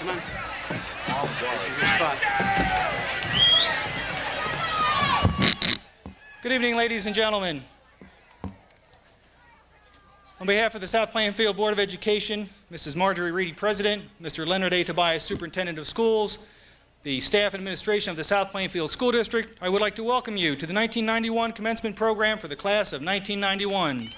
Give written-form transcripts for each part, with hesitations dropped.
Come on. This is your spot. Good evening, ladies and gentlemen. On behalf of the South Plainfield Board of Education, Mrs. Marjorie Reedy, President, Mr. Leonard A. Tobias, Superintendent of Schools, the staff and administration of the South Plainfield School District, I would like to welcome you to the 1991 commencement program for the class of 1991.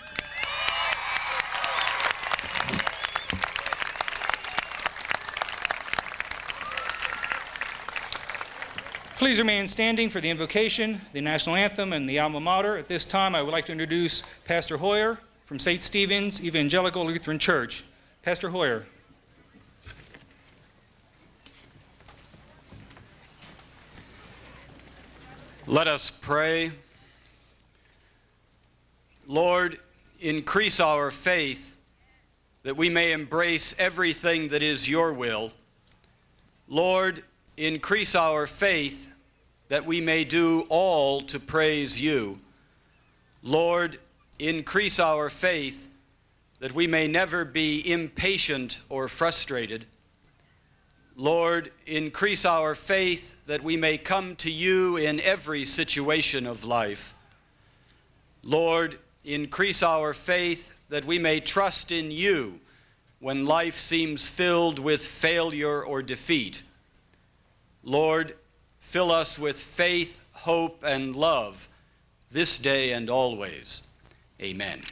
Please remain standing for the invocation, the national anthem, and the alma mater. At this time, I would like to introduce Pastor Hoyer from St. Stephen's Evangelical Lutheran Church. Pastor Hoyer. Let us pray. Lord, increase our faith that we may embrace everything that is your will. Lord, increase our faith that we may do all to praise you. Lord, increase our faith that we may never be impatient or frustrated. Lord, increase our faith that we may come to you in every situation of life. Lord, increase our faith that we may trust in you when life seems filled with failure or defeat. Lord, fill us with faith, hope, and love this day and always. Amen.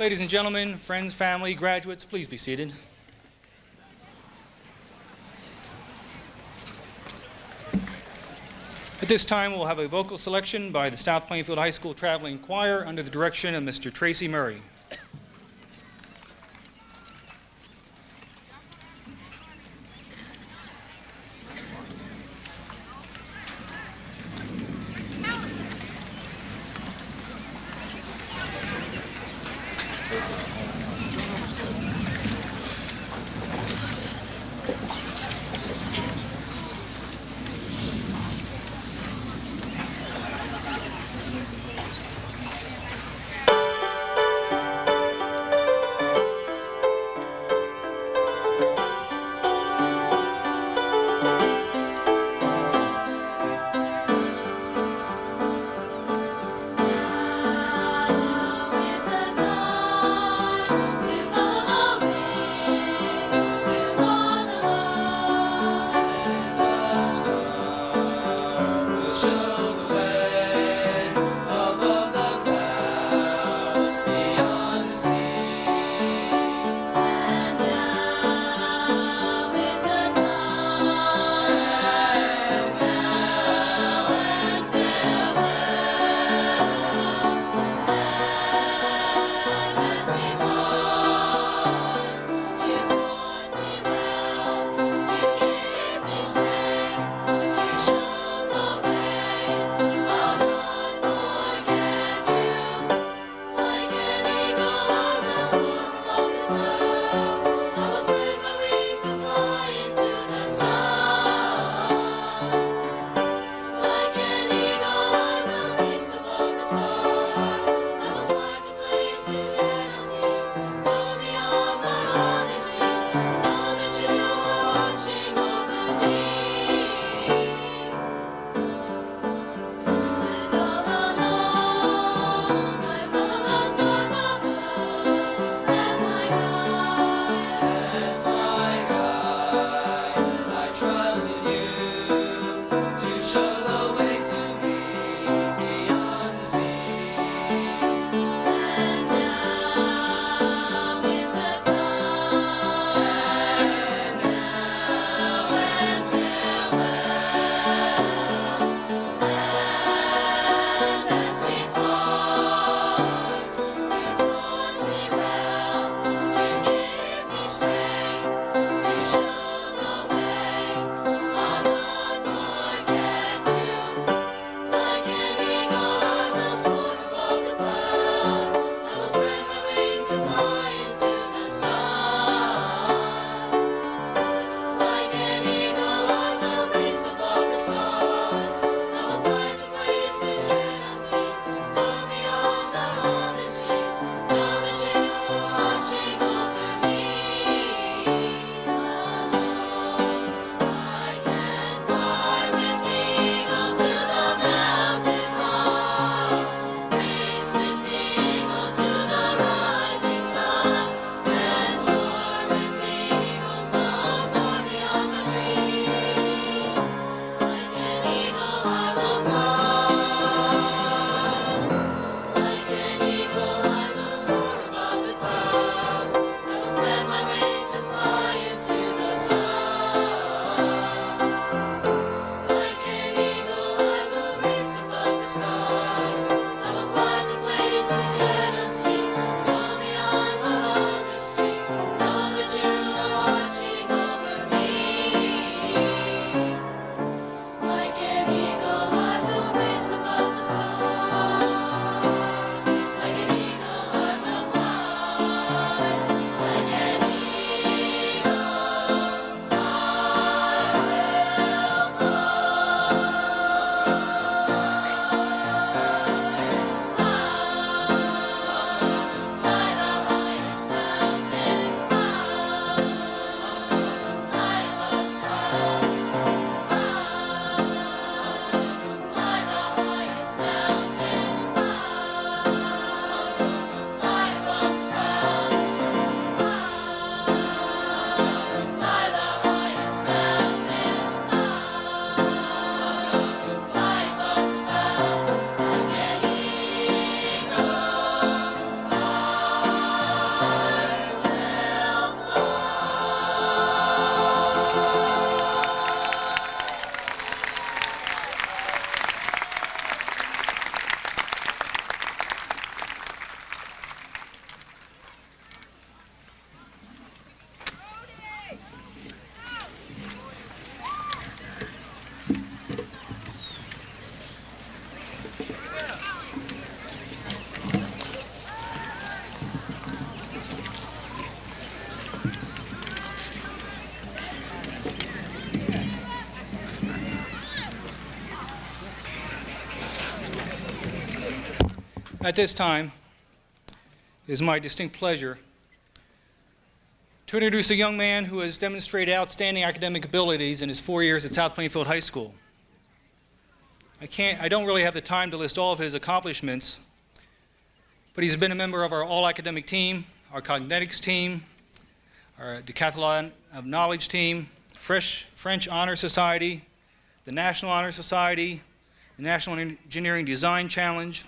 Ladies and gentlemen, friends, family, graduates, please be seated. At this time, we'll have a vocal selection by the South Plainfield High School Traveling Choir under the direction of Mr. Tracy Murray. At this time, it is my distinct pleasure to introduce a young man who has demonstrated outstanding academic abilities in his 4 years at South Plainfield High School. I don't really have the time to list all of his accomplishments, but he's been a member of our all-academic team, our cognetics team, our Decathlon of Knowledge team, French Honor Society, the National Honor Society, the National Engineering Design Challenge.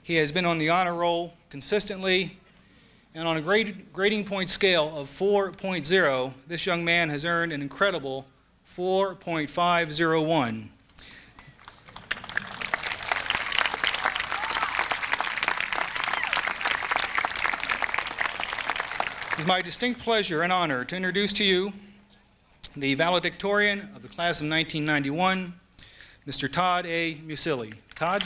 He has been on the honor roll consistently, and on a grading point scale of 4.0, this young man has earned an incredible 4.501. It is my distinct pleasure and honor to introduce to you the valedictorian of the class of 1991, Mr. Todd A. Musilli. Todd?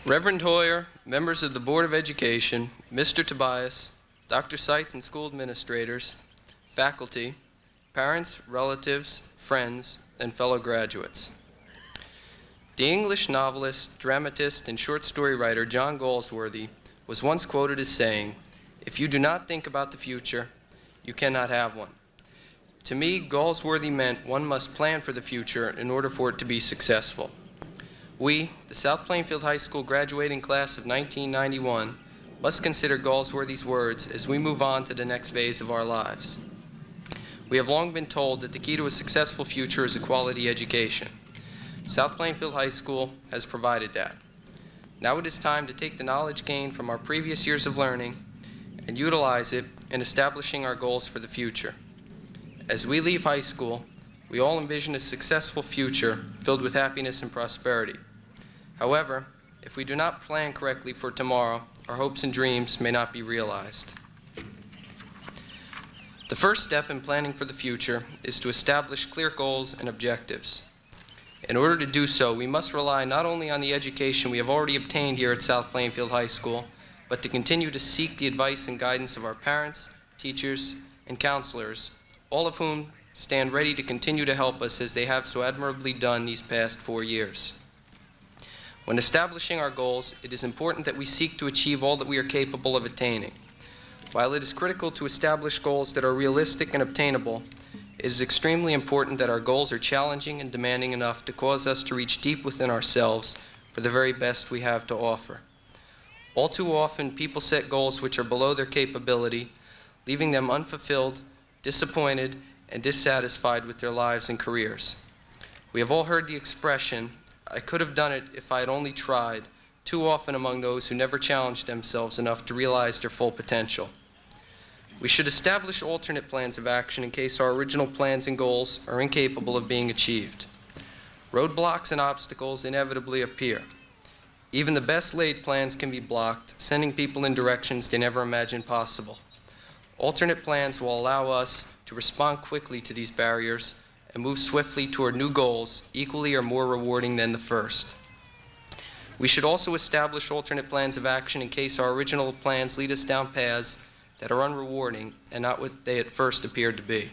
Reverend Hoyer, members of the Board of Education, Mr. Tobias, Dr. Seitz and school administrators, faculty, parents, relatives, friends, and fellow graduates. The English novelist, dramatist, and short story writer John Galsworthy was once quoted as saying, "If you do not think about the future, you cannot have one." To me, Galsworthy meant one must plan for the future in order for it to be successful. We, the South Plainfield High School graduating class of 1991, must consider Galsworthy's words as we move on to the next phase of our lives. We have long been told that the key to a successful future is a quality education. South Plainfield High School has provided that. Now it is time to take the knowledge gained from our previous years of learning and utilize it in establishing our goals for the future. As we leave high school, we all envision a successful future filled with happiness and prosperity. However, if we do not plan correctly for tomorrow, our hopes and dreams may not be realized. The first step in planning for the future is to establish clear goals and objectives. In order to do so, we must rely not only on the education we have already obtained here at South Plainfield High School, but to continue to seek the advice and guidance of our parents, teachers, and counselors, all of whom stand ready to continue to help us as they have so admirably done these past 4 years. When establishing our goals, it is important that we seek to achieve all that we are capable of attaining. While it is critical to establish goals that are realistic and obtainable, it is extremely important that our goals are challenging and demanding enough to cause us to reach deep within ourselves for the very best we have to offer. All too often, people set goals which are below their capability, leaving them unfulfilled, disappointed, and dissatisfied with their lives and careers. We have all heard the expression, "I could have done it if I had only tried," too often among those who never challenged themselves enough to realize their full potential. We should establish alternate plans of action in case our original plans and goals are incapable of being achieved. Roadblocks and obstacles inevitably appear. Even the best laid plans can be blocked, sending people in directions they never imagined possible. Alternate plans will allow us to respond quickly to these barriers and move swiftly toward new goals equally or more rewarding than the first. We should also establish alternate plans of action in case our original plans lead us down paths that are unrewarding and not what they at first appeared to be.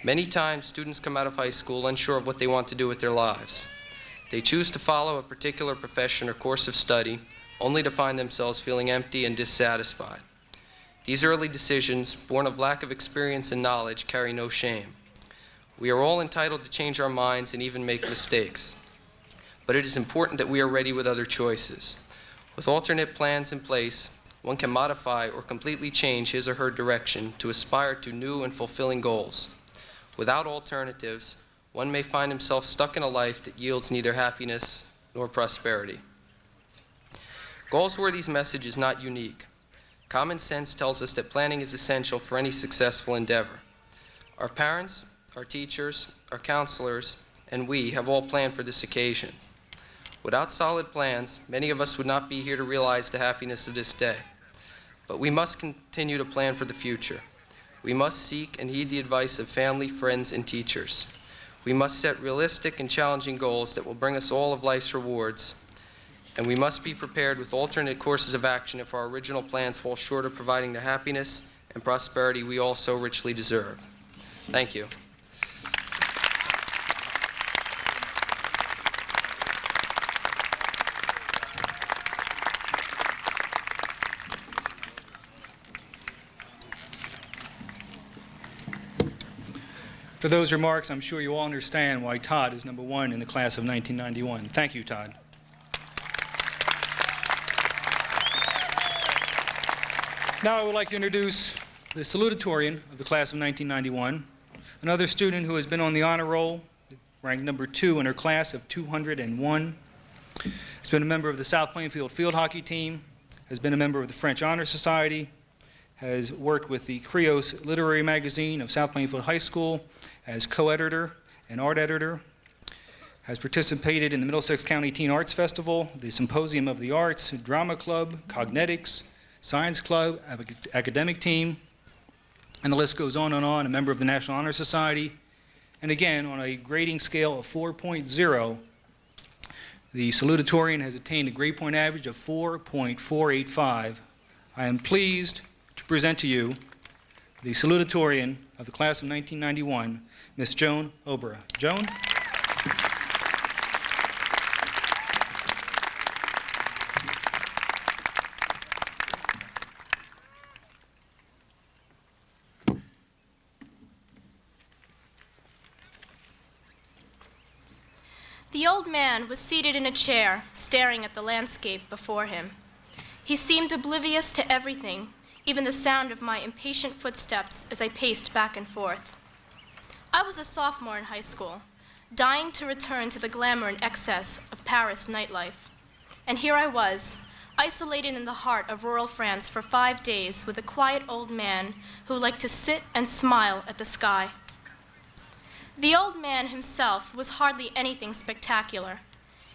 Many times, students come out of high school unsure of what they want to do with their lives. They choose to follow a particular profession or course of study, only to find themselves feeling empty and dissatisfied. These early decisions, born of lack of experience and knowledge, carry no shame. We are all entitled to change our minds and even make mistakes. But it is important that we are ready with other choices. With alternate plans in place, one can modify or completely change his or her direction to aspire to new and fulfilling goals. Without alternatives, one may find himself stuck in a life that yields neither happiness nor prosperity. Galsworthy's message is not unique. Common sense tells us that planning is essential for any successful endeavor. Our parents, our teachers, our counselors, and we have all planned for this occasion. Without solid plans, many of us would not be here to realize the happiness of this day. But we must continue to plan for the future. We must seek and heed the advice of family, friends, and teachers. We must set realistic and challenging goals that will bring us all of life's rewards, and we must be prepared with alternate courses of action if our original plans fall short of providing the happiness and prosperity we all so richly deserve. Thank you. For those remarks, I'm sure you all understand why Todd is number one in the class of 1991. Thank you, Todd. Now I would like to introduce the salutatorian of the class of 1991, another student who has been on the honor roll, ranked number 2 in her class of 201. Has been a member of the South Plainfield field hockey team, has been a member of the French Honor Society, has worked with the Creos Literary Magazine of South Plainfield High School as co-editor and art editor, has participated in the Middlesex County Teen Arts Festival, the Symposium of the Arts, Drama Club, Cognetics, Science Club, academic team, and the list goes on and on, a member of the National Honor Society. And again, on a grading scale of 4.0, the salutatorian has attained a grade point average of 4.485. I am pleased to present to you the salutatorian of the class of 1991, Miss Joan Obera. Joan? The old man was seated in a chair, staring at the landscape before him. He seemed oblivious to everything, even the sound of my impatient footsteps as I paced back and forth. I was a sophomore in high school, dying to return to the glamour and excess of Paris nightlife. And here I was, isolated in the heart of rural France for 5 days with a quiet old man who liked to sit and smile at the sky. The old man himself was hardly anything spectacular.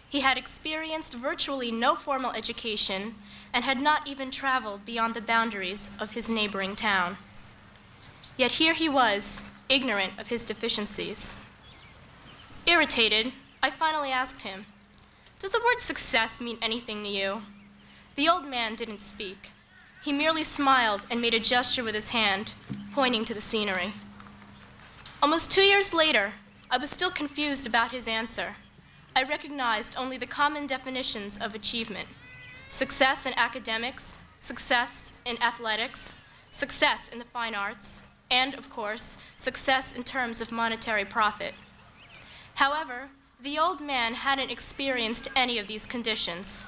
He had experienced virtually no formal education and had not even traveled beyond the boundaries of his neighboring town. Yet here he was, ignorant of his deficiencies. Irritated, I finally asked him, "Does the word success mean anything to you?" The old man didn't speak. He merely smiled and made a gesture with his hand, pointing to the scenery. Almost 2 years later, I was still confused about his answer. I recognized only the common definitions of achievement: success in academics, success in athletics, success in the fine arts, and, of course, success in terms of monetary profit. However, the old man hadn't experienced any of these conditions.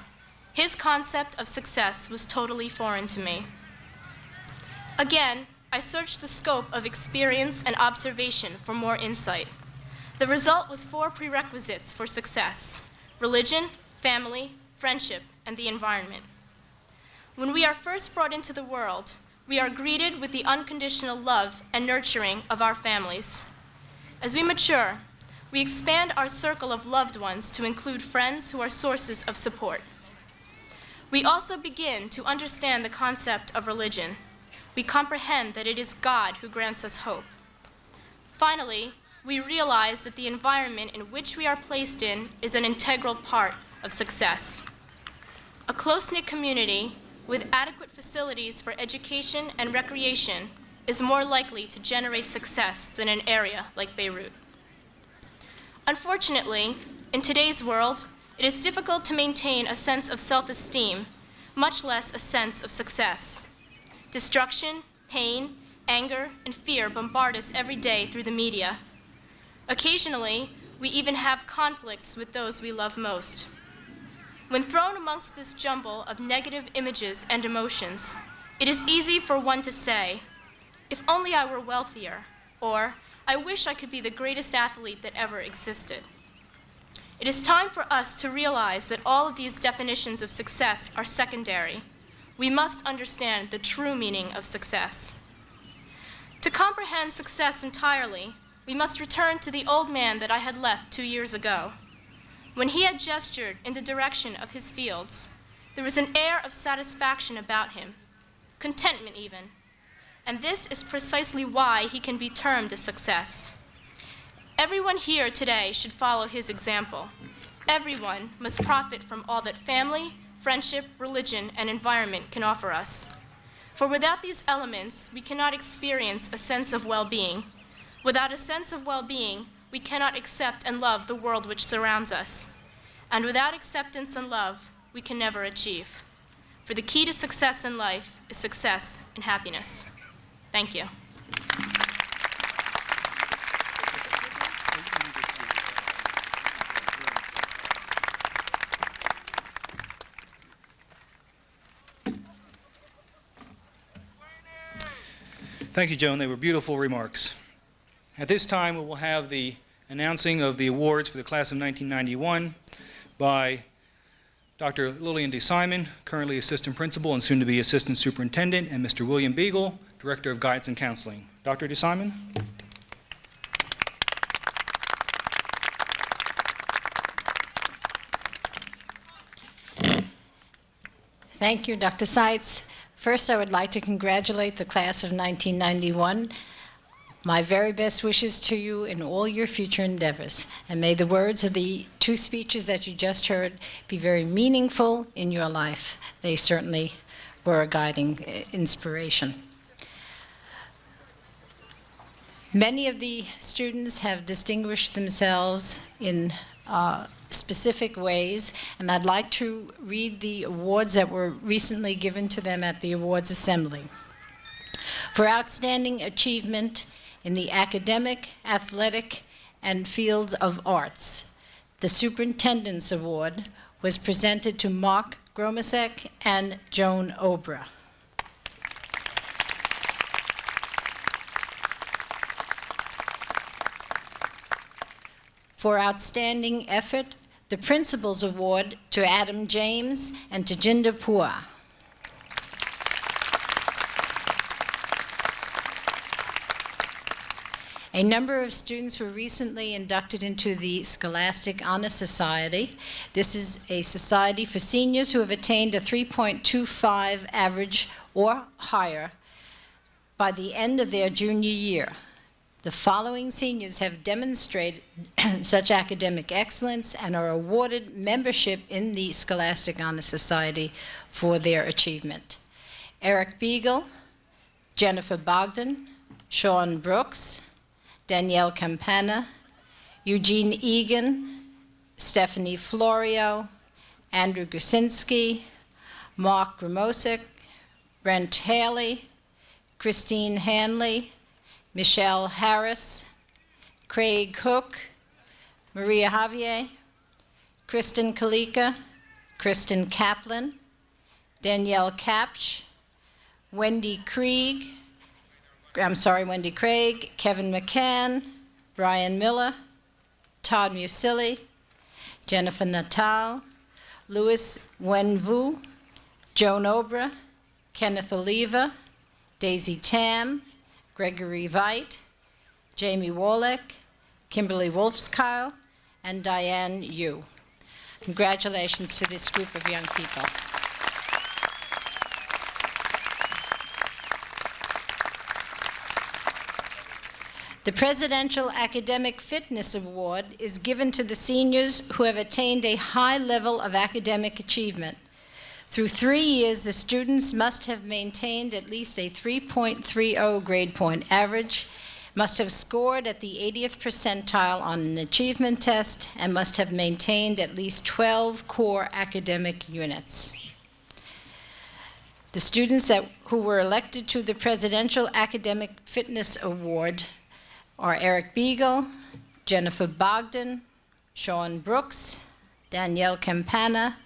His concept of success was totally foreign to me. Again, I searched the scope of experience and observation for more insight. The result was 4 prerequisites for success: religion, family, friendship, and the environment. When we are first brought into the world, we are greeted with the unconditional love and nurturing of our families. As we mature, we expand our circle of loved ones to include friends who are sources of support. We also begin to understand the concept of religion. We comprehend that it is God who grants us hope. Finally, we realize that the environment in which we are placed in is an integral part of success. A close-knit community with adequate facilities for education and recreation is more likely to generate success than an area like Beirut. Unfortunately, in today's world, it is difficult to maintain a sense of self-esteem, much less a sense of success. Destruction, pain, anger, and fear bombard us every day through the media. Occasionally, we even have conflicts with those we love most. When thrown amongst this jumble of negative images and emotions, it is easy for one to say, "If only I were wealthier," or "I wish I could be the greatest athlete that ever existed." It is time for us to realize that all of these definitions of success are secondary. We must understand the true meaning of success. To comprehend success entirely, we must return to the old man that I had left 2 years ago. When he had gestured in the direction of his fields, there was an air of satisfaction about him, contentment even. And this is precisely why he can be termed a success. Everyone here today should follow his example. Everyone must profit from all that family, friendship, religion, and environment can offer us. For without these elements, we cannot experience a sense of well-being. Without a sense of well-being, we cannot accept and love the world which surrounds us. And without acceptance and love, we can never achieve. For the key to success in life is success and happiness. Thank you. Thank you, Joan. They were beautiful remarks. At this time, we will have the announcing of the awards for the class of 1991 by Dr. Lillian D. Simon, currently Assistant Principal and soon to be Assistant Superintendent, and Mr. William Beagle, Director of Guidance and Counseling. Dr. D. Simon? Thank you, Dr. Seitz. First, I would like to congratulate the class of 1991. My very best wishes to you in all your future endeavors. And may the words of the two speeches that you just heard be very meaningful in your life. They certainly were a guiding inspiration. Many of the students have distinguished themselves in specific ways, and I'd like to read the awards that were recently given to them at the awards assembly. For outstanding achievement in the academic, athletic, and fields of arts, the Superintendent's Award was presented to Mark Gromasek and Joan Obra. For outstanding effort, the Principal's Award to Adam James and to Jinder Pua. A number of students were recently inducted into the Scholastic Honor Society. This is a society for seniors who have attained a 3.25 average or higher by the end of their junior year. The following seniors have demonstrated such academic excellence and are awarded membership in the Scholastic Honor Society for their achievement. Eric Beagle, Jennifer Bogdan, Sean Brooks, Danielle Campana, Eugene Egan, Stephanie Florio, Andrew Gusinski, Mark Gramosik, Brent Haley, Christine Hanley, Michelle Harris, Craig Cook, Maria Javier, Kristen Kalika, Kristen Kaplan, Danielle Kapsch, Wendy Craig, Kevin McCann, Brian Miller, Todd Musilli, Jennifer Natal, Louis Wenvu, Joan Obra, Kenneth Oliva, Daisy Tam, Gregory Veit, Jamie Wallach, Kimberly Wolfskyle, and Diane Yu. Congratulations to this group of young people. The Presidential Academic Fitness Award is given to the seniors who have attained a high level of academic achievement. Through 3 years, the students must have maintained at least a 3.30 grade point average, must have scored at the 80th percentile on an achievement test, and must have maintained at least 12 core academic units. The students who were elected to the Presidential Academic Fitness Award are Eric Beagle, Jennifer Bogdan, Sean Brooks, Danielle Campana,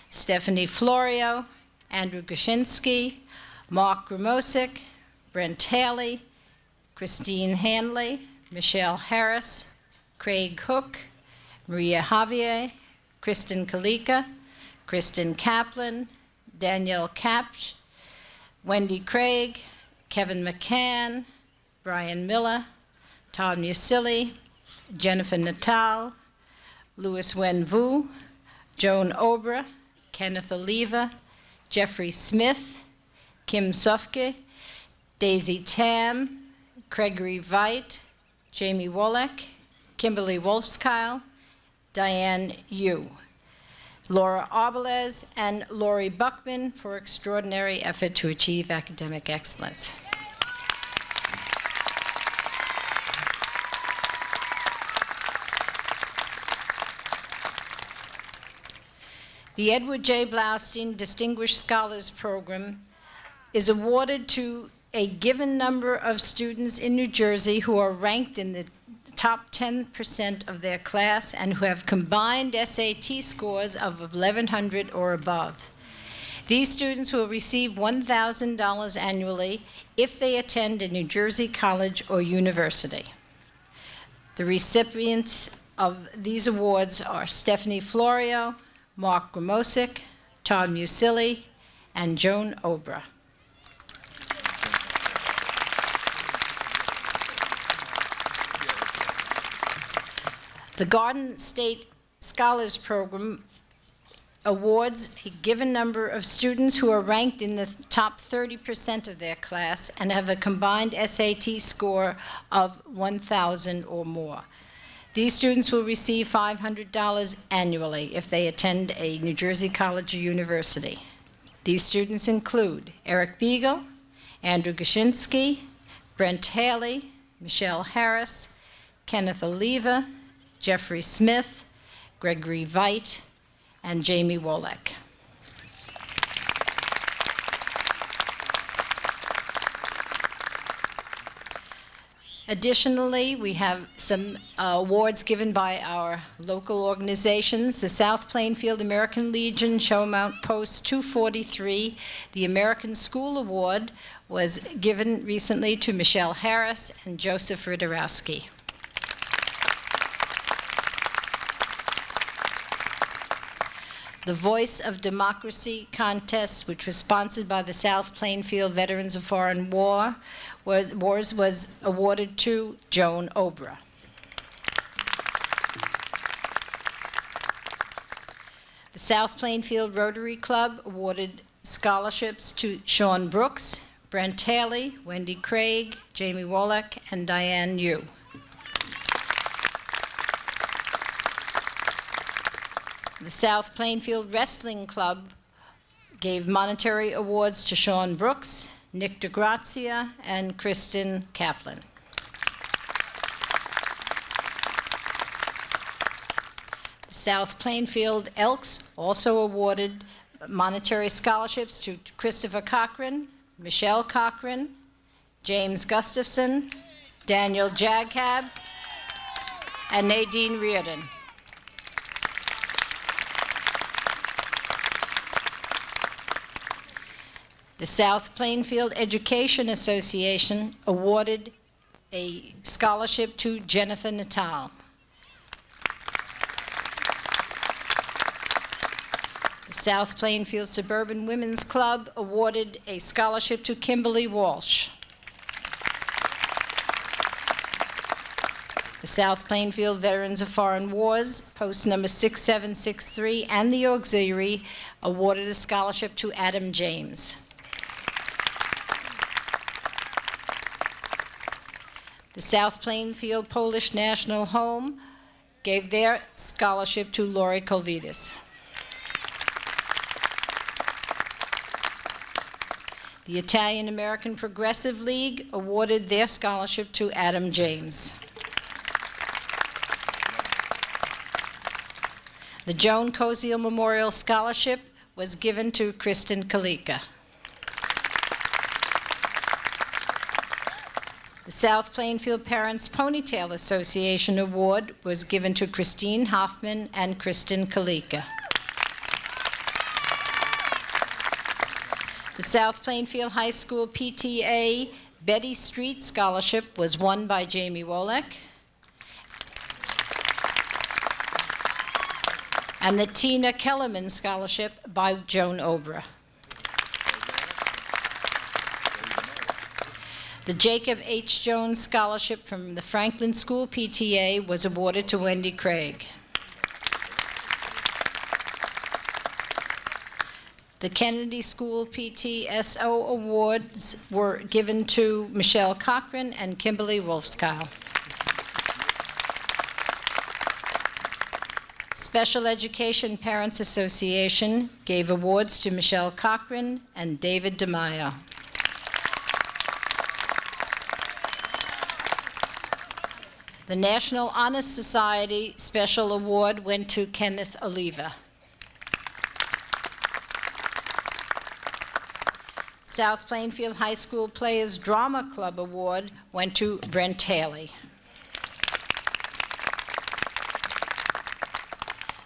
Stephanie Florio, Andrew Gushinsky, Mark Gramosik, Brent Haley, Christine Hanley, Michelle Harris, Craig Hook, Maria Javier, Kristen Kalika, Kristen Kaplan, Danielle Kapsch, Wendy Craig, Kevin McCann, Brian Miller, Todd Musilli, Jennifer Natal, Louis Wenvu, Joan Obra, Kenneth Oliva, Jeffrey Smith, Kim Sofke, Daisy Tam, Gregory Veit, Jamie Wallach, Kimberly Wolfskyle, Diane Yu, Laura Arbalez, and Lori Buckman for extraordinary effort to achieve academic excellence. The Edward J. Blaustein Distinguished Scholars Program is awarded to a given number of students in New Jersey who are ranked in the top 10% of their class and who have combined SAT scores of 1,100 or above. These students will receive $1,000 annually if they attend a New Jersey college or university. The recipients of these awards are Stephanie Florio, Mark Gramosic, Todd Musilli, and Joan Obra. The Garden State Scholars Program awards a given number of students who are ranked in the top 30% of their class and have a combined SAT score of 1,000 or more. These students will receive $500 annually if they attend a New Jersey college or university. These students include Eric Beagle, Andrew Gashinsky, Brent Haley, Michelle Harris, Kenneth Oliva, Jeffrey Smith, Gregory Veit, and Jamie Wolek. Additionally, we have some awards given by our local organizations. The South Plainfield American Legion Showmount Post 243, the American School Award, was given recently to Michelle Harris and Joseph Ridorowski. The Voice of Democracy contest, which was sponsored by the South Plainfield Veterans of Foreign Wars, was awarded to Joan Obra. The South Plainfield Rotary Club awarded scholarships to Sean Brooks, Brent Haley, Wendy Craig, Jamie Wolek, and Diane Yu. The South Plainfield Wrestling Club gave monetary awards to Sean Brooks, Nick DeGrazia, and Kristen Kaplan. The South Plainfield Elks also awarded monetary scholarships to Christopher Cochran, Michelle Cochran, James Gustafson, Daniel Jagcab, and Nadine Reardon. The South Plainfield Education Association awarded a scholarship to Jennifer Natal. The South Plainfield Suburban Women's Club awarded a scholarship to Kimberly Walsh. The South Plainfield Veterans of Foreign Wars, post number 6763, and the Auxiliary awarded a scholarship to Adam James. The South Plainfield Polish National Home gave their scholarship to Lori Kolvidis. The Italian American Progressive League awarded their scholarship to Adam James. The Joan Koziel Memorial Scholarship was given to Kristen Kalika. The South Plainfield Parents Ponytail Association Award was given to Christine Hoffman and Kristen Kalika. The South Plainfield High School PTA Betty Street Scholarship was won by Jamie Wolek. And the Tina Kellerman Scholarship by Joan Obra. The Jacob H. Jones Scholarship from the Franklin School PTA was awarded to Wendy Craig. The Kennedy School PTSO Awards were given to Michelle Cochran and Kimberly Wolfskyle. Special Education Parents Association gave awards to Michelle Cochran and David DeMaio. The National Honor Society Special Award went to Kenneth Oliva. South Plainfield High School Players Drama Club Award went to Brent Haley.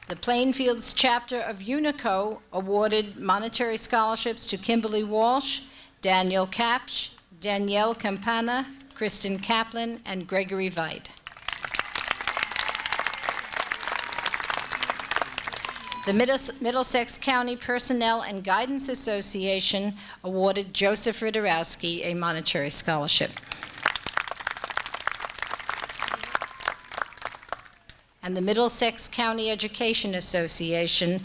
The Plainfield's chapter of UNICO awarded monetary scholarships to Kimberly Walsh, Daniel Kapsch, Danielle Campana, Kristen Kaplan, and Gregory Veit. The Middlesex County Personnel and Guidance Association awarded Joseph Ridorowski a monetary scholarship. And the Middlesex County Education Association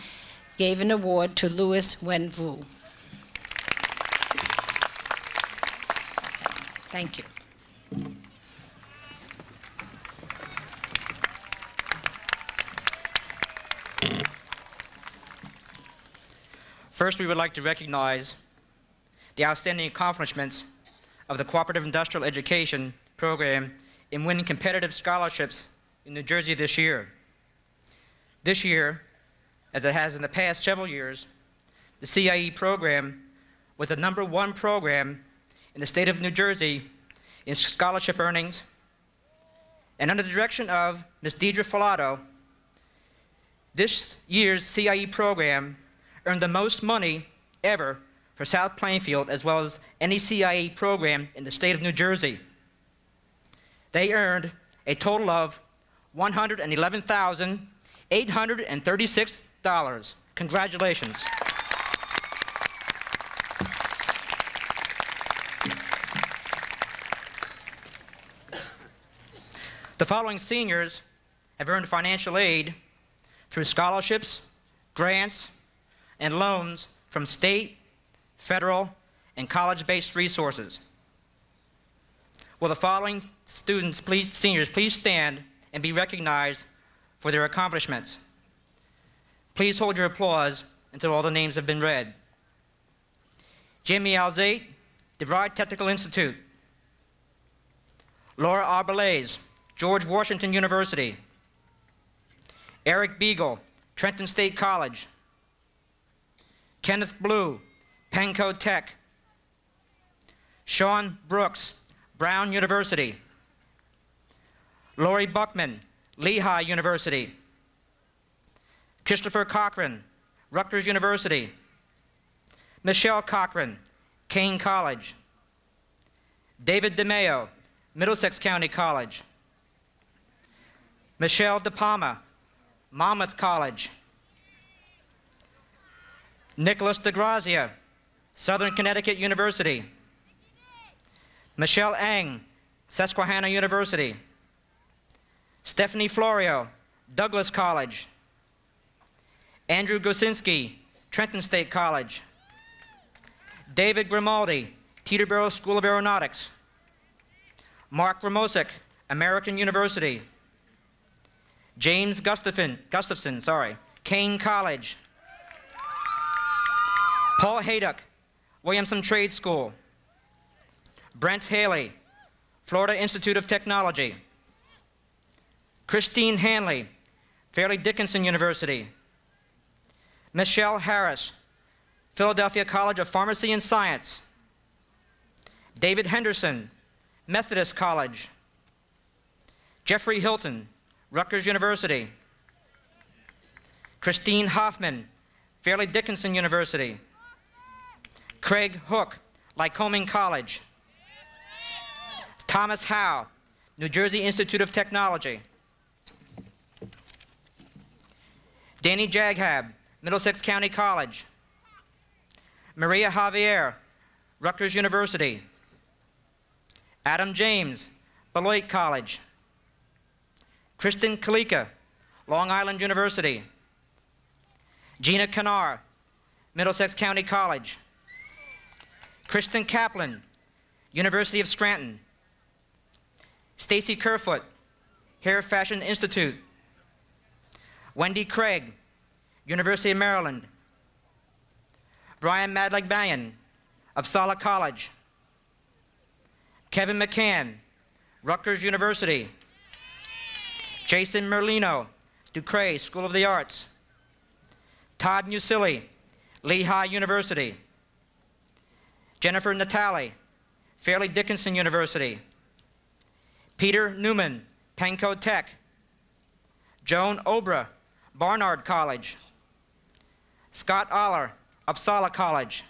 gave an award to Louis Wenvu. Thank you. First, we would like to recognize the outstanding accomplishments of the Cooperative Industrial Education Program in winning competitive scholarships in New Jersey this year. This year, as it has in the past several years, the CIE program was the #1 program in the state of New Jersey in scholarship earnings, and under the direction of Ms. Deidre Filato, this year's CIE program earned the most money ever for South Plainfield, as well as any CIE program in the state of New Jersey. They earned a total of $111,836. Congratulations. The following seniors have earned financial aid through scholarships, grants, and loans from state, federal, and college-based resources. Will the following seniors please stand and be recognized for their accomplishments? Please hold your applause until all the names have been read. Jamie Alzate, DeVry Technical Institute. Laura Arbelays, George Washington University. Eric Beagle, Trenton State College. Kenneth Blue, Penco Tech. Sean Brooks, Brown University. Lori Buckman, Lehigh University. Christopher Cochran, Rutgers University. Michelle Cochran, Kane College. David DeMaio, Middlesex County College. Michelle DePalma, Monmouth College. Nicholas DeGrazia, Southern Connecticut University. Michelle Eng, Susquehanna University. Stephanie Florio, Douglas College. Andrew Gosinski, Trenton State College. David Grimaldi, Teterboro School of Aeronautics. Mark Ramosik, American University. James Gustafson, Kane College. Paul Hayduck, Williamson Trade School. Brent Haley, Florida Institute of Technology. Christine Hanley, Fairleigh Dickinson University. Michelle Harris, Philadelphia College of Pharmacy and Science. David Henderson, Methodist College. Jeffrey Hilton, Rutgers University. Christine Hoffman, Fairleigh Dickinson University. Craig Hook, Lycoming College. Thomas Howe, New Jersey Institute of Technology. Danny Jaghab, Middlesex County College. Maria Javier, Rutgers University. Adam James, Beloit College. Kristen Kalika, Long Island University. Gina Kanar, Middlesex County College. Kristen Kaplan, University of Scranton. Stacy Kerfoot, Hair Fashion Institute. Wendy Craig, University of Maryland. Brian Madlag-Banyan, Uppsala College. Kevin McCann, Rutgers University. Jason Merlino, Ducre School of the Arts. Todd Musilli, Lehigh University. Jennifer Natali, Fairleigh Dickinson University. Peter Newman, Penco Tech. Joan Obra, Barnard College. Scott Aller, Uppsala College.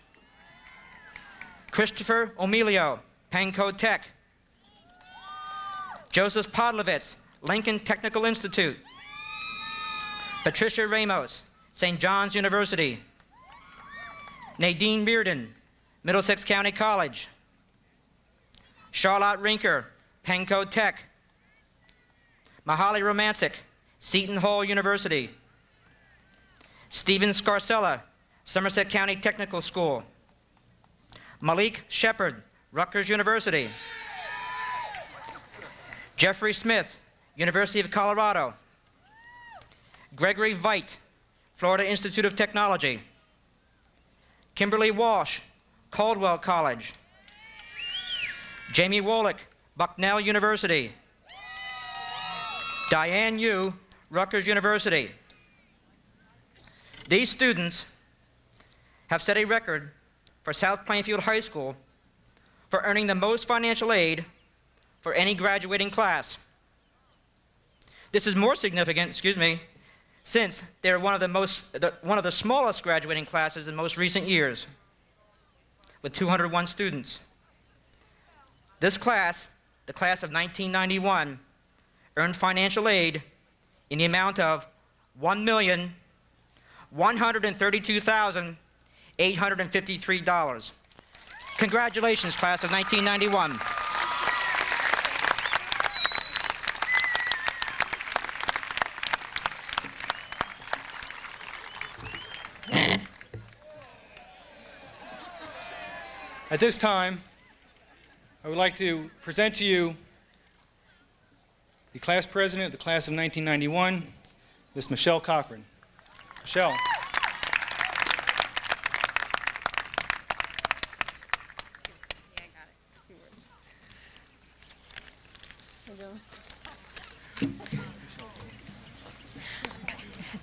Christopher O'Melio, Penco Tech. Joseph Podlovitz, Lincoln Technical Institute. Patricia Ramos, St. John's University. Nadine Bearden, Middlesex County College. Charlotte Rinker, Penco Tech. Mahali Romancic, Seton Hall University. Stephen Scarcella, Somerset County Technical School. Malik Shepard, Rutgers University. Jeffrey Smith, University of Colorado. Gregory Veit, Florida Institute of Technology. Kimberly Walsh, Caldwell College. Jamie Wolick, Bucknell University. Diane Yu, Rutgers University. These students have set a record for South Plainfield High School for earning the most financial aid for any graduating class. This is more significant, since they're one of the smallest graduating classes in most recent years, with 201 students. This class, the class of 1991, earned financial aid in the amount of $1,132,853. Congratulations, class of 1991. At this time, I would like to present to you the class president of the class of 1991, Ms. Michelle Cochran. Michelle.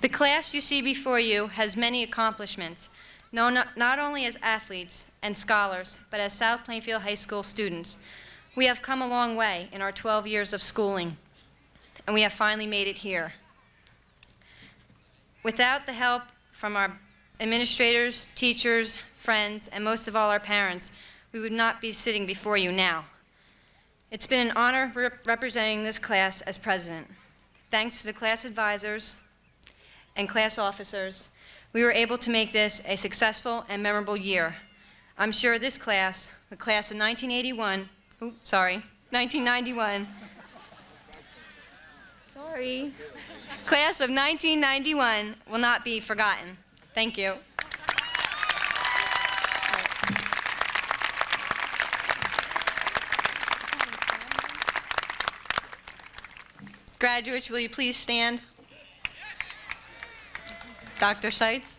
The class you see before you has many accomplishments, known not only as athletes and scholars, but as South Plainfield High School students. We have come a long way in our 12 years of schooling, and we have finally made it here. Without the help from our administrators, teachers, friends, and most of all our parents, we would not be sitting before you now. It's been an honor representing this class as president. Thanks to the class advisors and class officers, we were able to make this a successful and memorable year. I'm sure this class, the class of 1991, 1991, class of 1991 will not be forgotten. Thank you. Graduates, will you please stand? Dr. Seitz.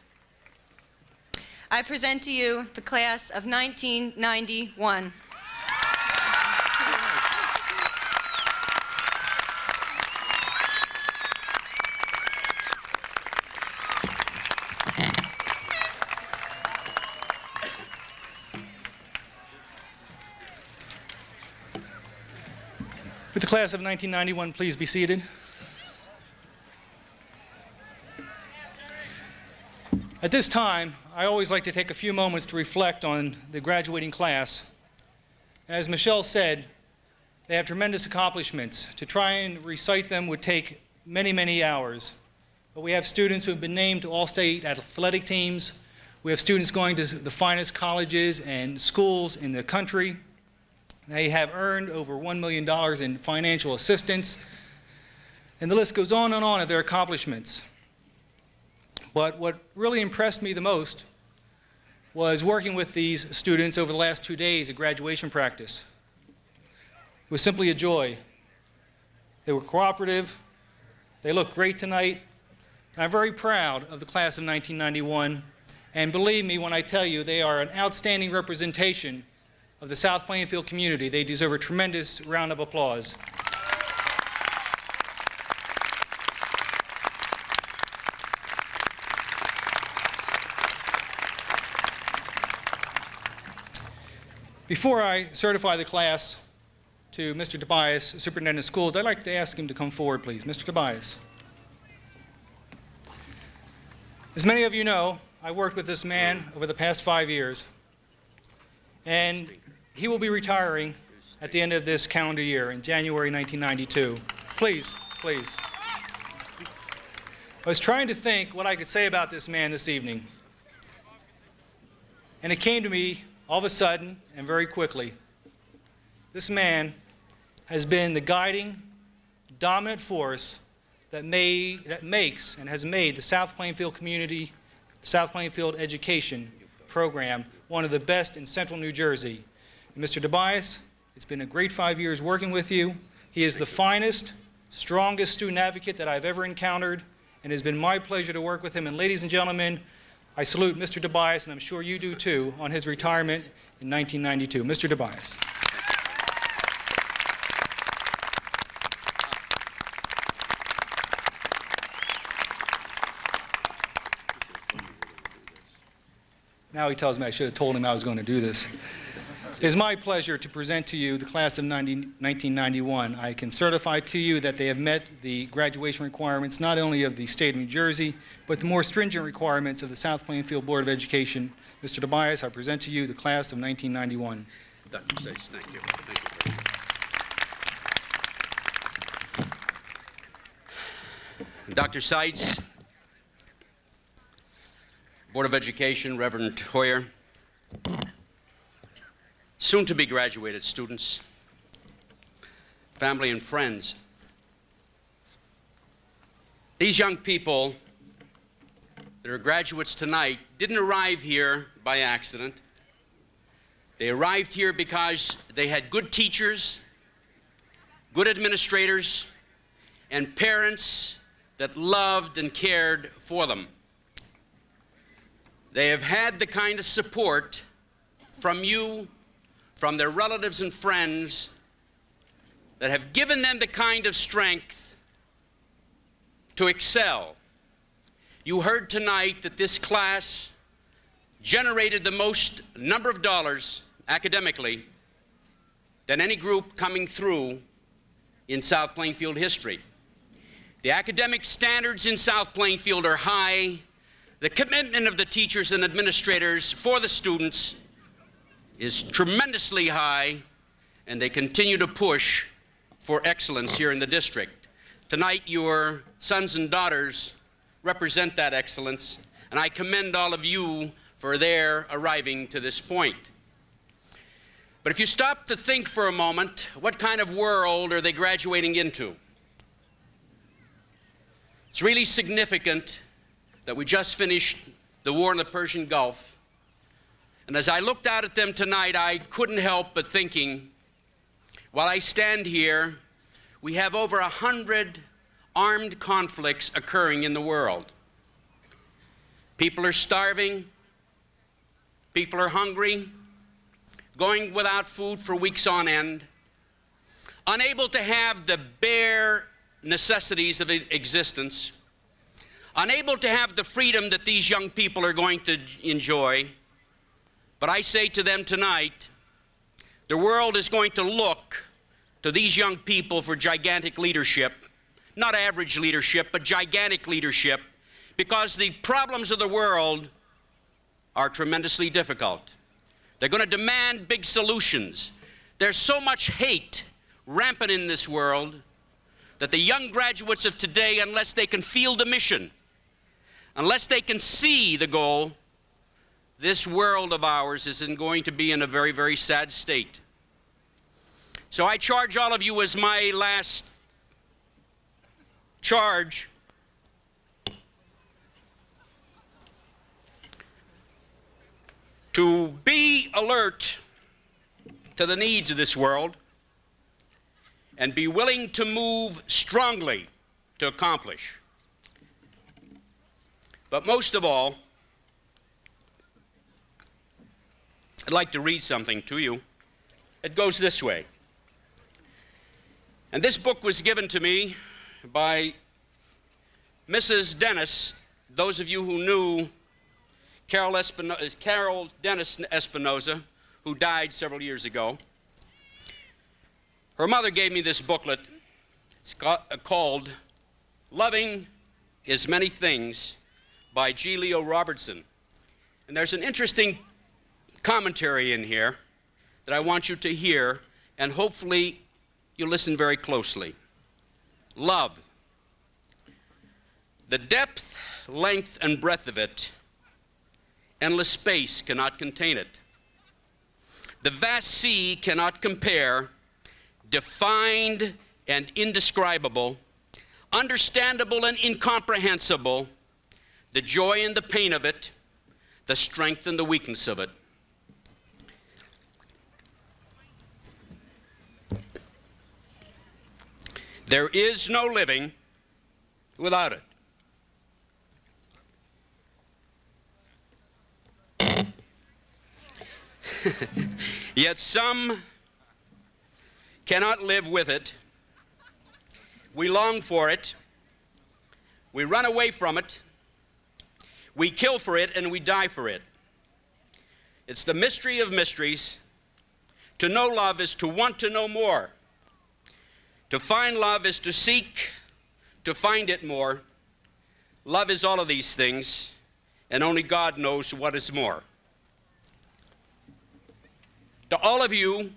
I present to you the class of 1991. With the class of 1991, please be seated. At this time, I always like to take a few moments to reflect on the graduating class. And as Michelle said, they have tremendous accomplishments. To try and recite them would take many, many hours. But we have students who have been named to all-state athletic teams. We have students going to the finest colleges and schools in the country. They have earned over $1 million in financial assistance. And the list goes on and on of their accomplishments. But what really impressed me the most was working with these students over the last 2 days at graduation practice. It was simply a joy. They were cooperative. They looked great tonight. I'm very proud of the class of 1991, and believe me when I tell you they are an outstanding representation of the South Plainfield community. They deserve a tremendous round of applause. Before I certify the class to Mr. Tobias, Superintendent of Schools, I'd like to ask him to come forward, please. Mr. Tobias. As many of you know, I worked with this man over the past 5 years, and he will be retiring at the end of this calendar year in January 1992. Please, please. I was trying to think what I could say about this man this evening, and it came to me all of a sudden and very quickly. This man has been the guiding, dominant force that makes and has made the South Plainfield community, the South Plainfield education program, one of the best in central New Jersey. And Mr. Tobias, it's been a great 5 years working with you. He is the finest, strongest student advocate that I've ever encountered, and it has been my pleasure to work with him. And ladies and gentlemen, I salute Mr. Tobias, and I'm sure you do too, on his retirement in 1992. Mr. Tobias. Now he tells me I should have told him I was going to do this. It is my pleasure to present to you the class of 1991. I can certify to you that they have met the graduation requirements not only of the state of New Jersey, but the more stringent requirements of the South Plainfield Board of Education. Mr. Tobias, I present to you the class of 1991. Dr. Seitz, thank you. Thank you. Dr. Seitz, Board of Education, Reverend Hoyer, soon-to-be graduated students, family and friends. These young people that are graduates tonight didn't arrive here by accident. They arrived here because they had good teachers, good administrators, and parents that loved and cared for them. They have had the kind of support from you, from their relatives and friends, that have given them the kind of strength to excel. You heard tonight that this class generated the most number of dollars academically than any group coming through in South Plainfield history. The academic standards in South Plainfield are high. The commitment of the teachers and administrators for the students is tremendously high, and they continue to push for excellence here in the district. Tonight, your sons and daughters represent that excellence, and I commend all of you for their arriving to this point. But if you stop to think for a moment, what kind of world are they graduating into? It's really significant that we just finished the war in the Persian Gulf. And as I looked out at them tonight, I couldn't help but thinking, while I stand here, we have over 100 armed conflicts occurring in the world. People are starving, people are hungry, going without food for weeks on end, unable to have the bare necessities of existence, unable to have the freedom that these young people are going to enjoy. But I say to them tonight, the world is going to look to these young people for gigantic leadership, not average leadership, but gigantic leadership, because the problems of the world are tremendously difficult. They're going to demand big solutions. There's so much hate rampant in this world that the young graduates of today, unless they can feel the mission, unless they can see the goal, this world of ours is going to be in a very, very sad state. So I charge all of you as my last charge to be alert to the needs of this world and be willing to move strongly to accomplish. But most of all, I'd like to read something to you. It goes this way. And this book was given to me by Mrs. Dennis. Those of you who knew Carol Dennis Espinoza, who died several years ago, her mother gave me this booklet. It's called Loving is Many Things by G. Leo Robertson. And there's an interesting commentary in here that I want you to hear, and hopefully you listen very closely. Love. The depth, length, and breadth of it, endless space cannot contain it. The vast sea cannot compare, defined and indescribable, understandable and incomprehensible, the joy and the pain of it, the strength and the weakness of it. There is no living without it. Yet some cannot live with it. We long for it. We run away from it. We kill for it and we die for it. It's the mystery of mysteries. To know love is to want to know more. To find love is to seek to find it more. Love is all of these things, and only God knows what is more. To all of you,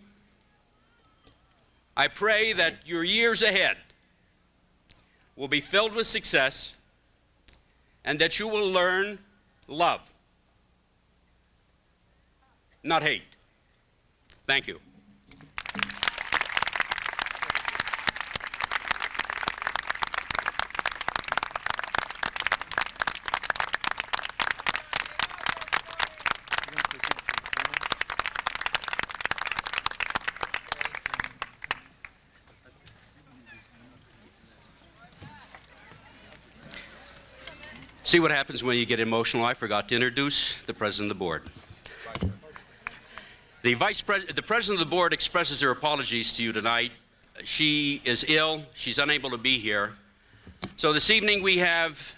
I pray that your years ahead will be filled with success and that you will learn love, not hate. Thank you. See what happens when you get emotional. I forgot to introduce the President of the Board. The President of the Board expresses her apologies to you tonight. She is ill. She's unable to be here. So this evening we have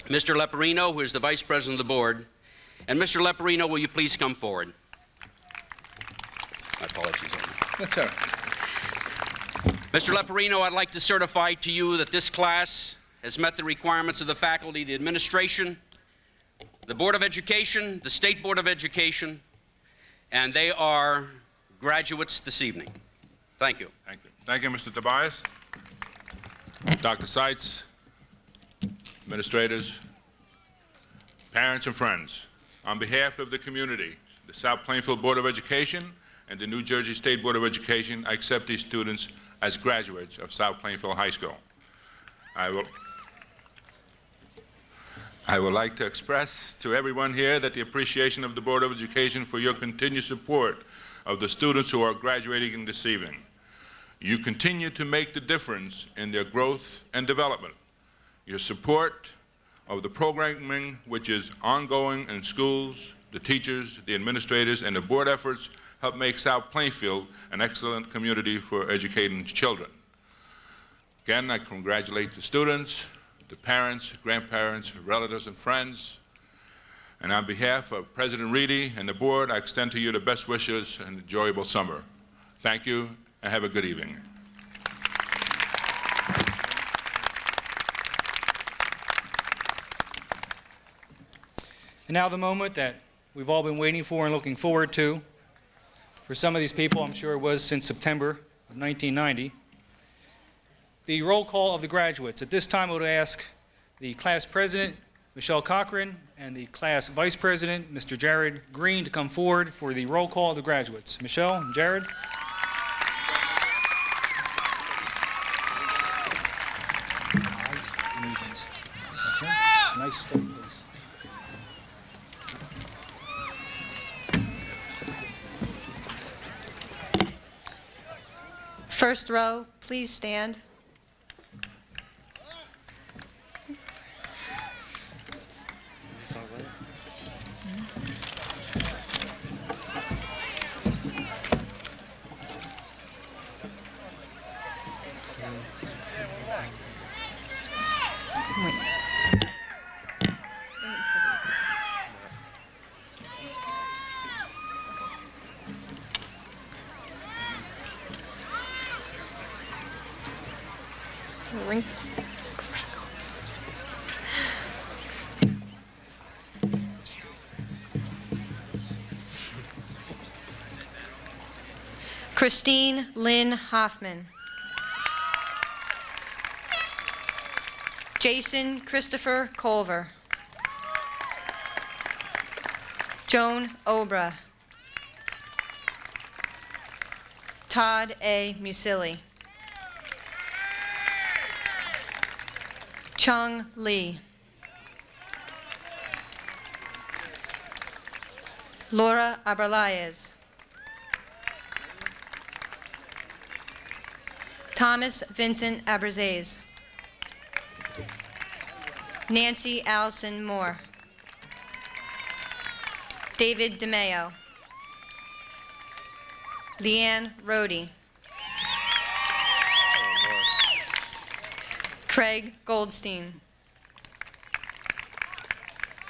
Mr. Leporino, who is the Vice President of the Board. And Mr. Leporino, will you please come forward? My apologies. That's all right. Mr. Leporino, I'd like to certify to you that this class has met the requirements of the faculty, the administration, the Board of Education, the State Board of Education, and they are graduates this evening. Thank you. Thank you. Thank you, Mr. Tobias. Dr. Seitz, administrators, parents and friends, on behalf of the community, the South Plainfield Board of Education, and the New Jersey State Board of Education, I accept these students as graduates of South Plainfield High School. I would like to express to everyone here that the appreciation of the Board of Education for your continued support of the students who are graduating this evening. You continue to make the difference in their growth and development. Your support of the programming, which is ongoing in schools, the teachers, the administrators, and the board efforts help make South Plainfield an excellent community for educating children. Again, I congratulate the students, the parents, grandparents, relatives, and friends. And on behalf of President Reedy and the board, I extend to you the best wishes and enjoyable summer. Thank you, and have a good evening. And now the moment that we've all been waiting for and looking forward to. For some of these people, I'm sure it was since September of 1990. The roll call of the graduates. At this time, I would ask the class president, Michelle Cochran, and the class vice president, Mr. Jared Green, to come forward for the roll call of the graduates. Michelle and Jared. Nice stuff, please. First row, please stand. Christine Lynn Hoffman. Jason Christopher Culver. Joan Obra. Todd A. Musilli. Chung Lee. Laura Aberlayes. Thomas Vincent Abrazes. Nancy Allison Moore. David DeMeo. Leanne Rohde. Craig Goldstein.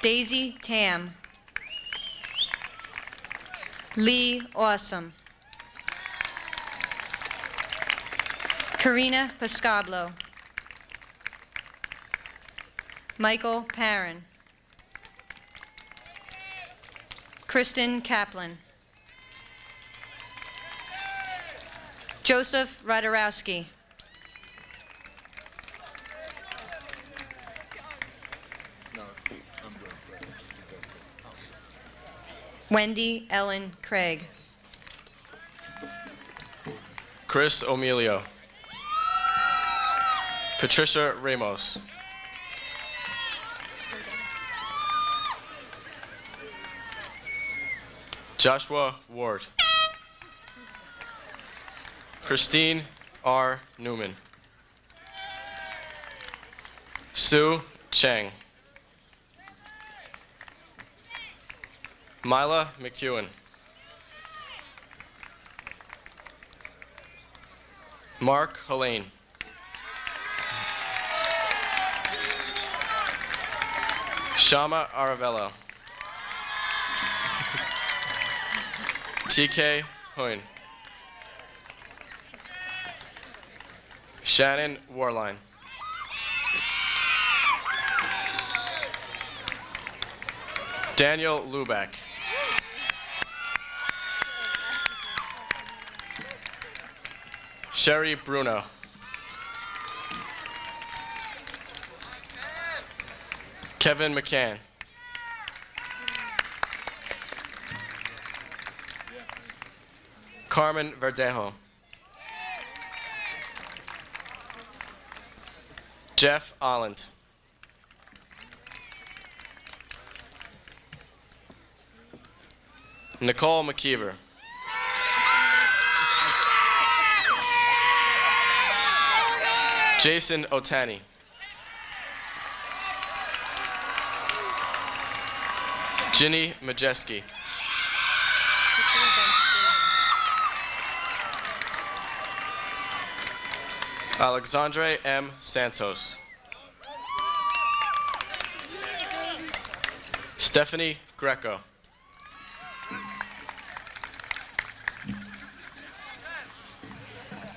Daisy Tam. Lee Awesome. Karina Pascablo. Michael Perrin. Kristen Kaplan. Joseph Radorowski. Wendy Ellen Craig. Chris O'Melio. Patricia Ramos. Joshua Ward. Christine R. Newman. Sue Chang. Mila McEwen. Mark Helene. Shama Aravello. TK Hoyne. Shannon Warline. Daniel Luback. Sherry Bruno. Kevin McCann. Carmen Verdejo. Jeff Olland. Nicole McKeever. Jason Otani. Ginny Majeski. Alexandre M. Santos. Stephanie Greco.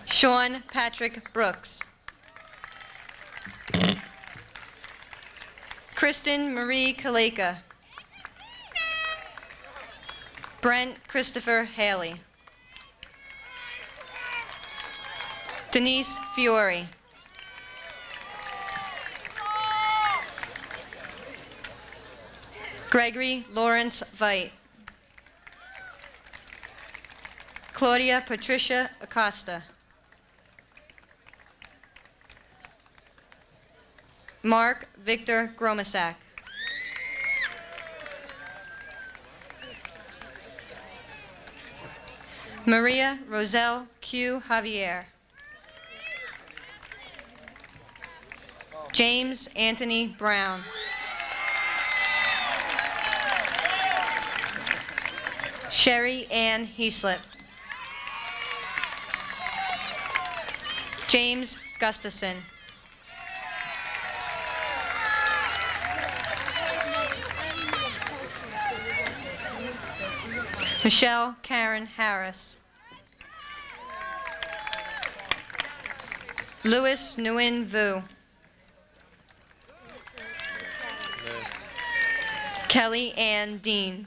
Sean Patrick Brooks. Kristen Marie Kaleka. Brent Christopher Haley. Denise Fiore. Gregory Lawrence Veit. Claudia Patricia Acosta. Mark Victor Gromasak. Maria Roselle Q. Javier. James Anthony Brown. Sherry Ann Heaslip. James Gustafson. Michelle Karen Harris. Louis Nguyen Vu. Kelly Ann Dean.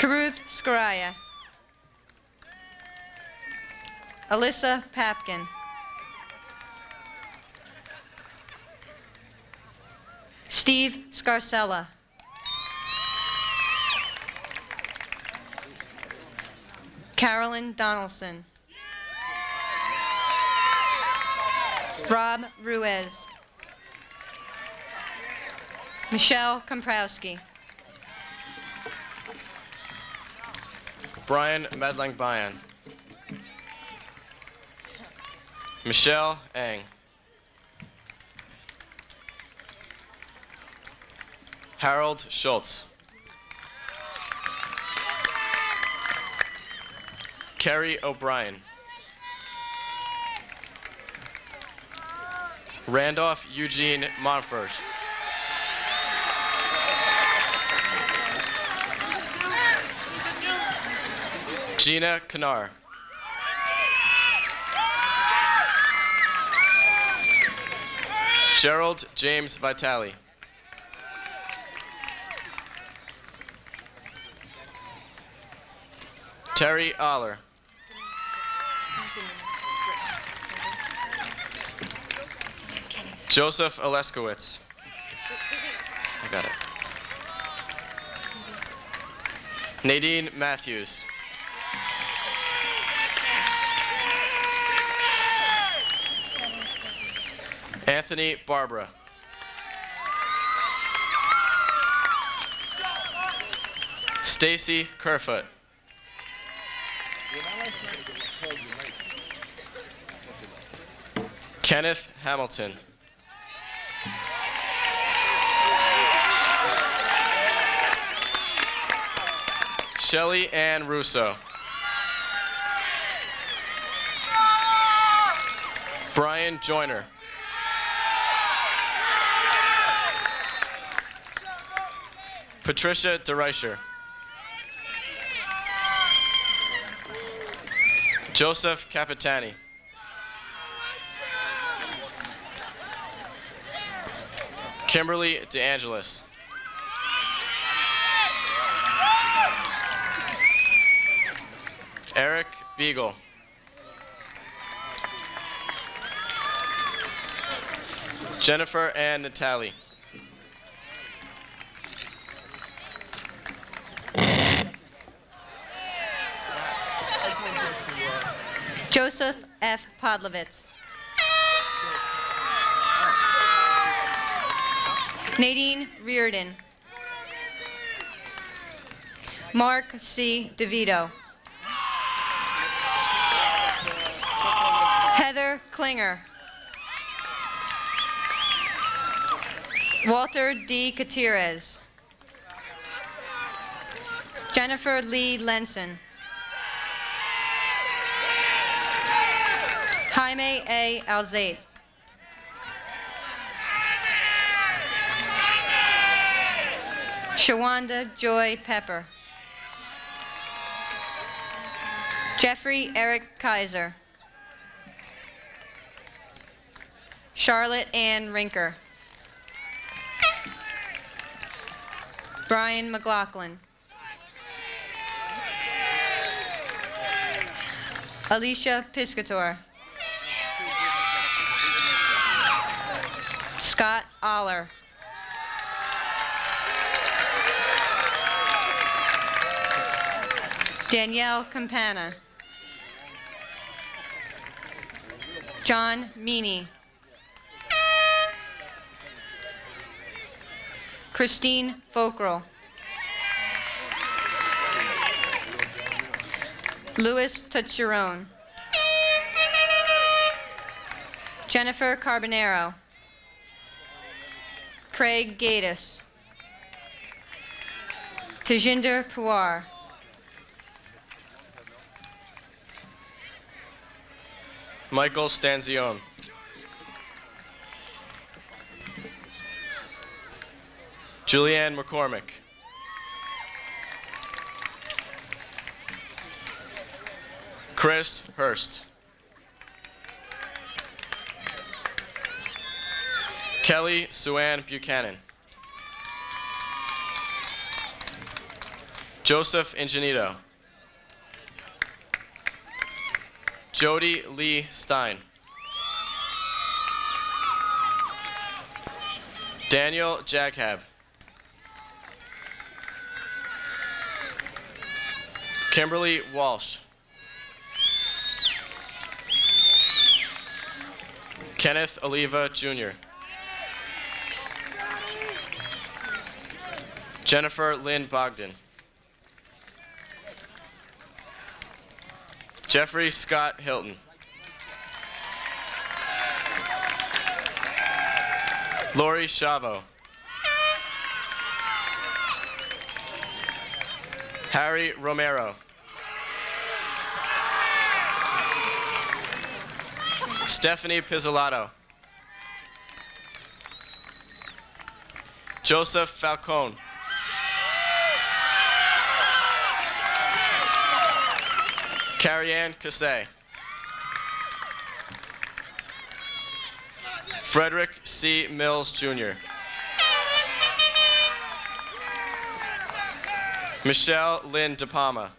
Karuth Skaraya. Alyssa Papkin. Steve Scarcella. Carolyn Donaldson. Rob Ruiz. Michelle Komprowski. Brian Medlang-Bayan. Michelle Eng. Harold Schultz. Kerry O'Brien. Randolph Eugene Montfort. Gina Kanar. Gerald James Vitale. Terry Aller. Joseph Oleskowitz. I got it. Nadine Matthews. Anthony Barbara. Stacy Kerfoot. Kenneth Hamilton. Shelley Ann Russo. Brian Joyner. Patricia DeReicher. Joseph Capitani. Kimberly DeAngelis. Eric Beagle. Jennifer Ann Natali. Joseph F. Podlovitz. Nadine Reardon. Mark C. DeVito. Heather Klinger. Walter D. Gutierrez. Jennifer Lee Lenson. Jaime A. Alzate. Shawanda Joy Pepper. Jeffrey Eric Kaiser. Charlotte Ann Rinker. Brian McLaughlin. Alicia Piscator. Scott Aller. Danielle Campana. John Meany. Christine Folkrell. Louis Tucherone. Jennifer Carbonero. Craig Gatus. Tajinder Pawar. Michael Stanzione. Julianne McCormick. Chris Hurst. Kelly Suann Buchanan. Joseph Ingenito. Jody Lee Stein. Daniel Jaghab. Kimberly Walsh. Kenneth Oliva Jr. Jennifer Lynn Bogdan. Jeffrey Scott Hilton. Lori Chavo. Harry Romero. Stephanie Pizzolato. Joseph Falcone. Carrie-Ann Cassay. Frederick C. Mills, Jr. Michelle Lynn De Palma.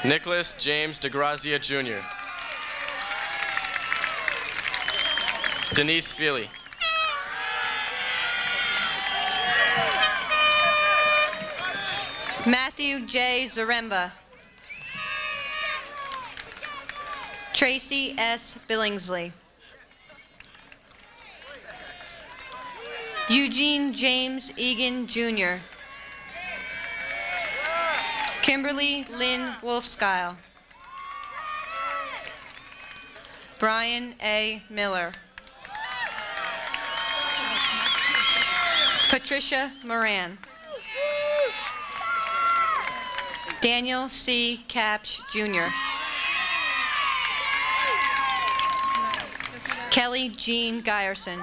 Nicholas James DeGrazia, Jr. Denise Feely. Matthew J. Zaremba. Tracy S. Billingsley. Eugene James Egan, Jr. Kimberly Lynn Wolfskyle. Brian A. Miller. Patricia Moran. Daniel C. Capsh, Jr. Kelly Jean Geyerson.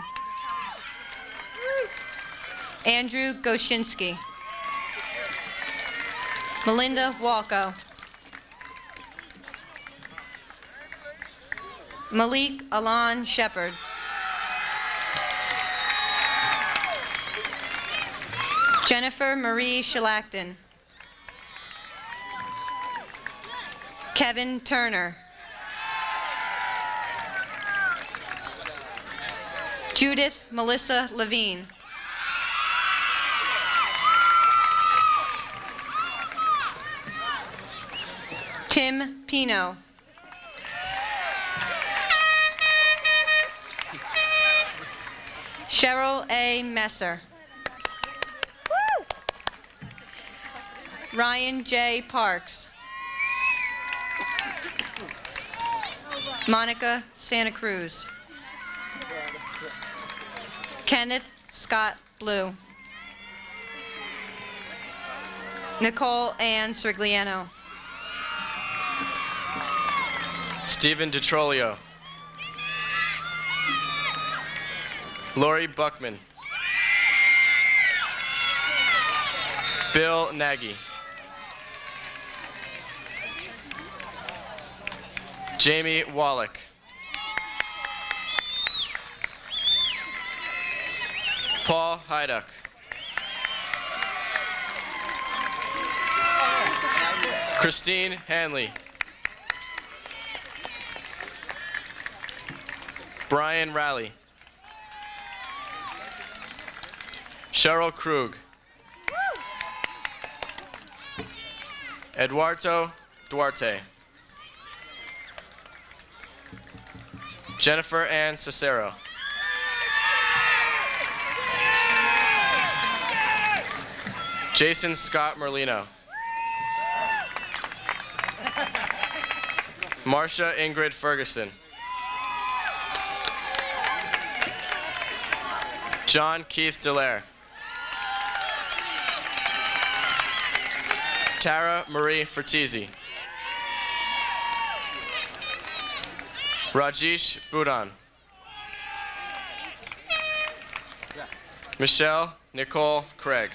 Andrew Goshinsky. Melinda Walko. Malik Alon Shepard. Jennifer Marie Shalacton. Kevin Turner. Judith Melissa Levine. Tim Pino. Cheryl A. Messer. Ryan J. Parks. Monica Santa Cruz. Kenneth Scott Blue. Nicole Ann Sergliano. Stephen DeTrolio. Lori Buckman. Bill Nagy. Jamie Wallach. Paul Hyduck. Christine Hanley. Brian Raleigh. Cheryl Krug. Eduardo Duarte. Jennifer Ann Cicero. Jason Scott Merlino. Marcia Ingrid Ferguson. John Keith Delaire. Tara Marie Fertizzi. Rajesh Budan. Michelle Nicole Craig.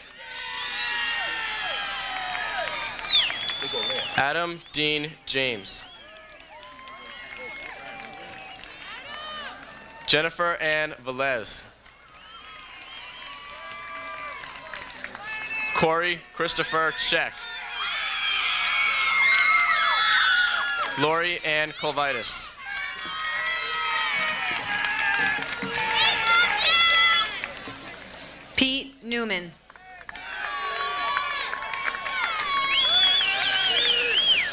Adam Dean James. Jennifer Ann Velez. Corey Christopher Check. Lori Ann Colvitis. Pete Newman.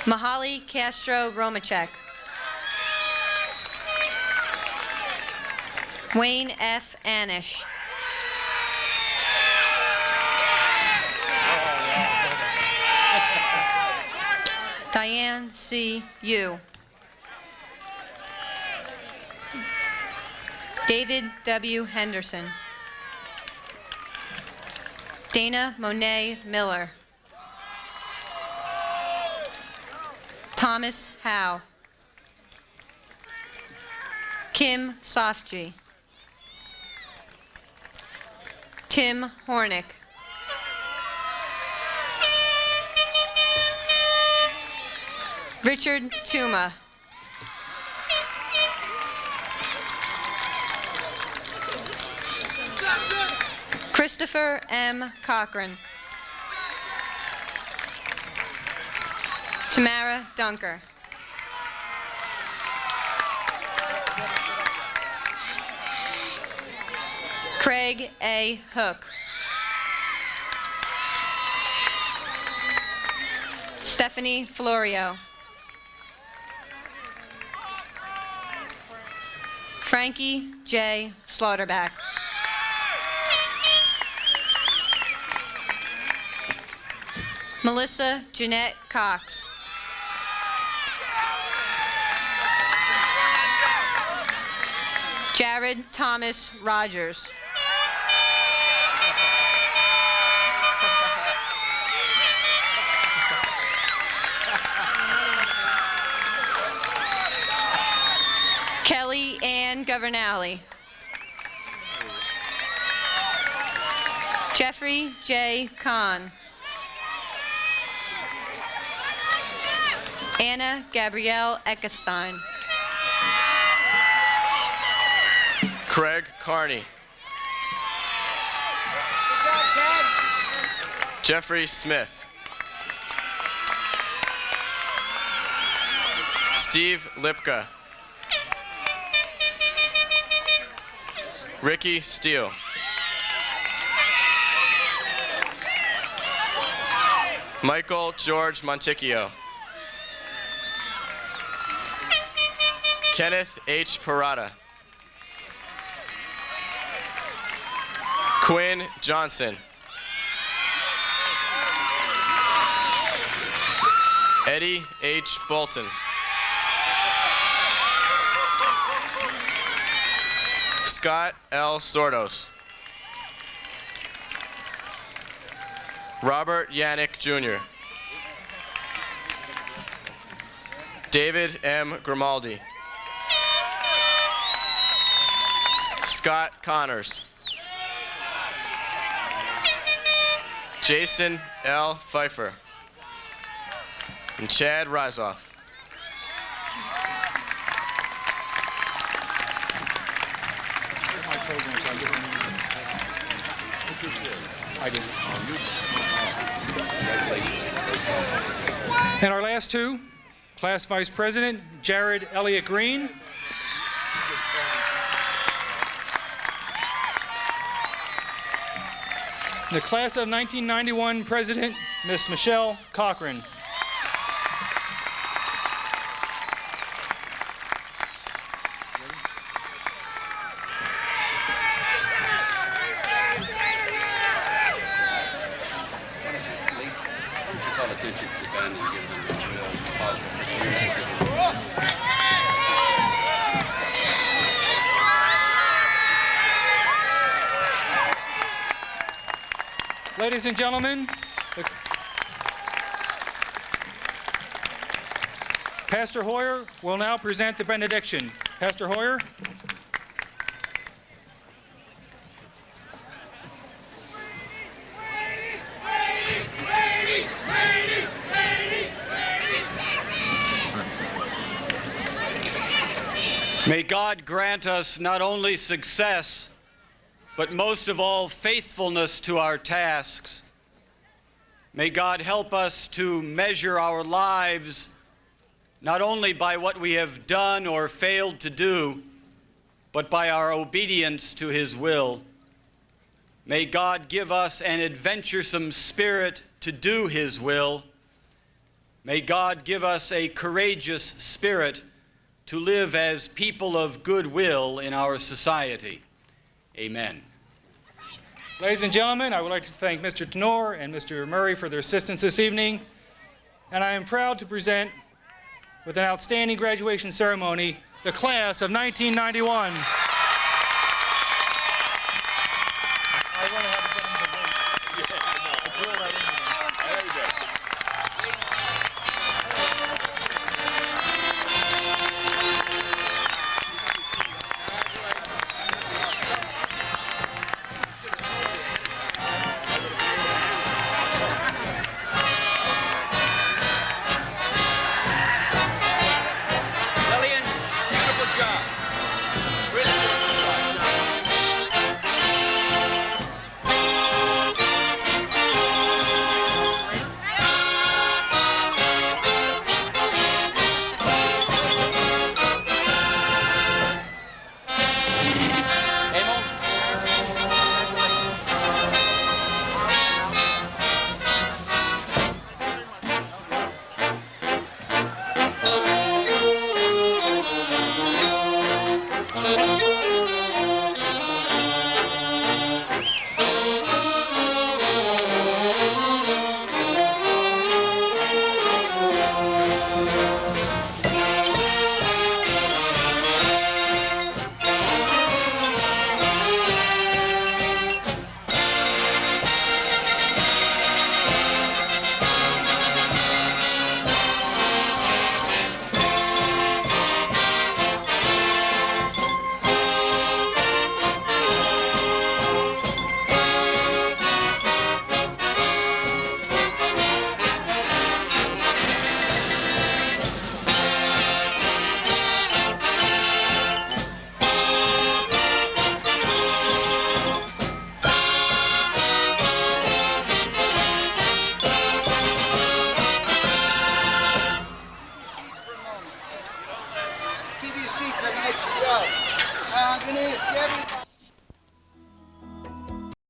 Mahali Castro Romachek. Wayne F. Anish. Diane C. Yu. David W. Henderson. Dana Monet Miller. Thomas Howe. Kim Sofji. Tim Hornick. Richard Tuma. Christopher M. Cochran. Tamara Dunker. Craig A. Hook. Stephanie Florio. Frankie J. Slaughterback. Melissa Jeanette Cox. Jared Thomas Rogers. Kelly Ann Governale. Jeffrey J. Kahn. Anna Gabrielle Eckestein. Craig Carney. Jeffrey Smith. Steve Lipka. Ricky Steele. Michael George Monticchio. Kenneth H. Parada. Quinn Johnson. Eddie H. Bolton. Scott L. Sordos. Robert Yannick Jr. David M. Grimaldi. Scott Connors. Jason L. Pfeiffer. And Chad Rizoff. And our last two, Class Vice President Jared Elliott Green. The Class of 1991 President, Miss Michelle Cochran. Ladies and gentlemen, Pastor Hoyer will now present the benediction. Pastor Hoyer. May God grant us not only success, but most of all, faithfulness to our tasks, May God help us to measure our lives not only by what we have done or failed to do, but by our obedience to His will. May God give us an adventuresome spirit to do His will. May God give us a courageous spirit to live as people of goodwill in our society. Amen. Ladies and gentlemen, I would like to thank Mr. Tenor and Mr. Murray for their assistance this evening, and I am proud to present, with an outstanding graduation ceremony, the class of 1991.